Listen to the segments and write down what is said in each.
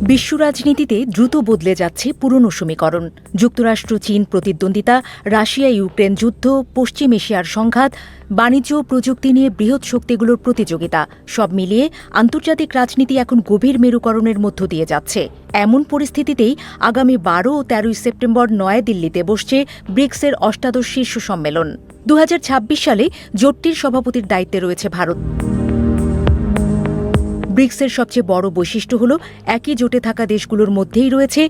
বিশ্ব রাজনীতিতে দ্রুত বদলে যাচ্ছে পুরনো সমীকরণ। যুক্তরাষ্ট্র চীন প্রতিদ্বন্দ্বিতা, রাশিয়া ইউক্রেন যুদ্ধ, পশ্চিম এশিয়ার সংঘাত, বাণিজ্য প্রযুক্তি নিয়ে বৃহৎ শক্তিগুলোর প্রতিযোগিতা, সব মিলিয়ে আন্তর্জাতিক রাজনীতি এখন গভীর মেরুকরণের মধ্য দিয়ে যাচ্ছে। এমন পরিস্থিতিতেই আগামী 12 ও 13 সেপ্টেম্বর নয়াদিল্লিতে বসছে ব্রিক্সের অষ্টাদশ শীর্ষ সম্মেলন। 2026 সালে জোটটির সভাপতির দায়িত্বে রয়েছে ভারত। ব্রিক্সের সবচেয়ে বড় বৈশিষ্ট্য হল একই জোটে থাকা দেশগুলোর মধ্যেই রয়েছে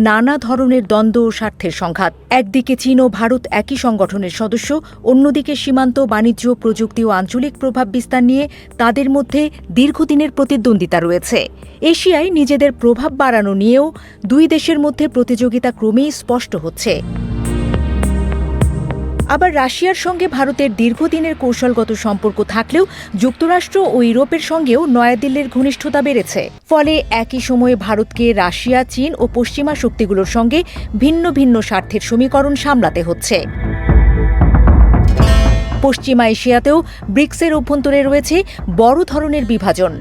নানা ধরনের দ্বন্দ্ব ও স্বার্থের সংঘাত। একদিকে চীন ও ভারত একই সংগঠনের সদস্য, অন্যদিকে সীমান্ত, বাণিজ্য, প্রযুক্তি ও আঞ্চলিক প্রভাব বিস্তার নিয়ে তাদের মধ্যে দীর্ঘদিনের প্রতিদ্বন্দ্বিতা রয়েছে। এশিয়ায় নিজেদের প্রভাব বাড়ানো নিয়েও দুই দেশের মধ্যে প্রতিযোগিতা ক্রমেই স্পষ্ট হচ্ছে। আবার রাশিয়ার সঙ্গে ভারতের দীর্ঘদিনের কৌশলগত সম্পর্ক থাকলেও যুক্তরাষ্ট্র ও ইউরোপের সঙ্গেও নয়াদিল্লির ঘনিষ্ঠতা বেড়েছে। ফলে একই সময়ে ভারতকে রাশিয়া, চীন ও পশ্চিমা শক্তিগুলোর সঙ্গে ভিন্ন ভিন্ন স্বার্থের সমীকরণ সামলাতে হচ্ছে। পশ্চিমা এশিয়াতেও ব্রিক্সের অভ্যন্তরে রয়েছে বড় ধরনের বিভাজন।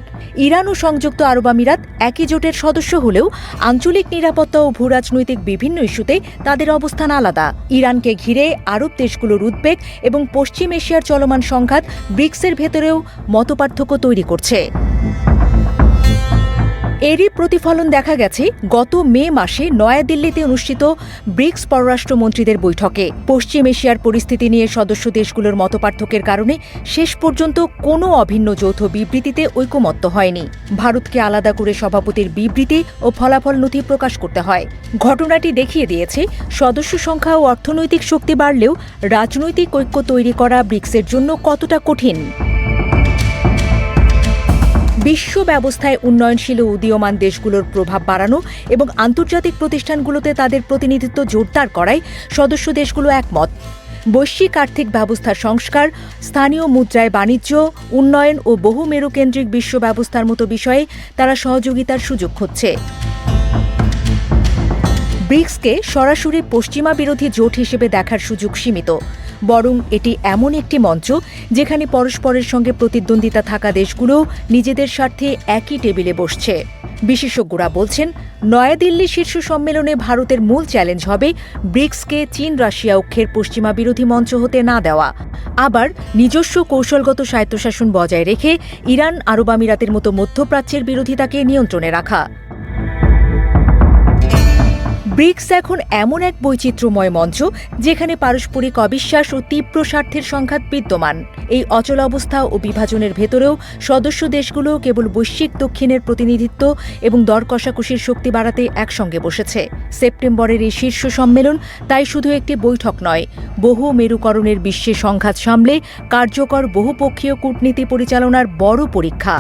ইরান ও সংযুক্ত আরব আমিরাত একই জোটের সদস্য হলেও আঞ্চলিক নিরাপত্তা ও ভূরাজনৈতিক বিভিন্ন ইস্যুতে তাদের অবস্থান আলাদা। ইরানকে ঘিরে আরব দেশগুলোর উদ্বেগ এবং পশ্চিম এশিয়ার চলমান সংঘাত ব্রিক্সের ভেতরেও মতপার্থক্য তৈরি করছে। এরই প্রতিফলন দেখা গেছে গত মে মাসে নয়াদিল্লিতে অনুষ্ঠিত ব্রিক্স পররাষ্ট্রমন্ত্রীদের বৈঠকে। পশ্চিম এশিয়ার পরিস্থিতি নিয়ে সদস্য দেশগুলোর মতপার্থক্যের কারণে শেষ পর্যন্ত কোনো অভিন্ন যৌথ বিবৃতিতে ঐকমত্য হয়নি। ভারতকে আলাদা করে সভাপতির বিবৃতি ও ফলাফল নথি প্রকাশ করতে হয়। ঘটনাটি দেখিয়ে দিয়েছে সদস্য সংখ্যা ও অর্থনৈতিক শক্তি বাড়লেও রাজনৈতিক ঐক্য তৈরি করা ব্রিক্সের জন্য কতটা কঠিন। বিশ্ব ব্যবস্থায় উন্নয়নশীল ও উদীয়মান দেশগুলোর প্রভাব বাড়ানো এবং আন্তর্জাতিক প্রতিষ্ঠানগুলোতে তাদের প্রতিনিধিত্ব জোরদার করায় সদস্য দেশগুলো একমত। বৈশ্বিক আর্থিক ব্যবস্থার সংস্কার, স্থানীয় মুদ্রায় বাণিজ্য, উন্নয়ন ও বহুমেরুকেন্দ্রিক বিশ্ব ব্যবস্থার মতো বিষয়ে তারা সহযোগিতার সুযোগ খুঁজছে। ব্রিক্সকে সরাসরি পশ্চিমা বিরোধী জোট হিসেবে দেখার সুযোগ সীমিত, বরং এটি এমন একটি মঞ্চ যেখানে পরস্পরের সঙ্গে প্রতিদ্বন্দ্বিতা থাকা দেশগুলো নিজেদের স্বার্থে একই টেবিলে বসছে। বিশেষজ্ঞরা বলছেন, নয়াদিল্লি শীর্ষ সম্মেলনে ভারতের মূল চ্যালেঞ্জ হবে ব্রিক্সকে চীন রাশিয়া ঐক্যের পশ্চিমা বিরোধী মঞ্চ হতে না দেওয়া, আবার নিজস্ব কৌশলগত স্বায়ত্তশাসন বজায় রেখে ইরান, আরব আমিরাতের মতো মধ্যপ্রাচ্যের বিরোধিতাকে নিয়ন্ত্রণে রাখা। ব্রিক্স এখন এমন এক বৈচিত্র্যময় মঞ্চ যেখানে পারস্পরিক অবিশ্বাস ও তীব্র স্বার্থের সংঘাত বিদ্যমান। এই অচল অবস্থা ও বিভাজনের ভেতরেও সদস্য দেশগুলো কেবল বৈশ্বিক দক্ষিণের প্রতিনিধিত্ব এবং দর কষাকষির শক্তি বাড়াতে একসঙ্গে বসেছে। সেপ্টেম্বরের এই শীর্ষ সম্মেলন তাই শুধু একটি বৈঠক নয়, বহু মেরুকরণের বিশ্বে সংঘাত সামলে কার্যকর বহুপক্ষীয় কূটনীতি পরিচালনার বড় পরীক্ষা।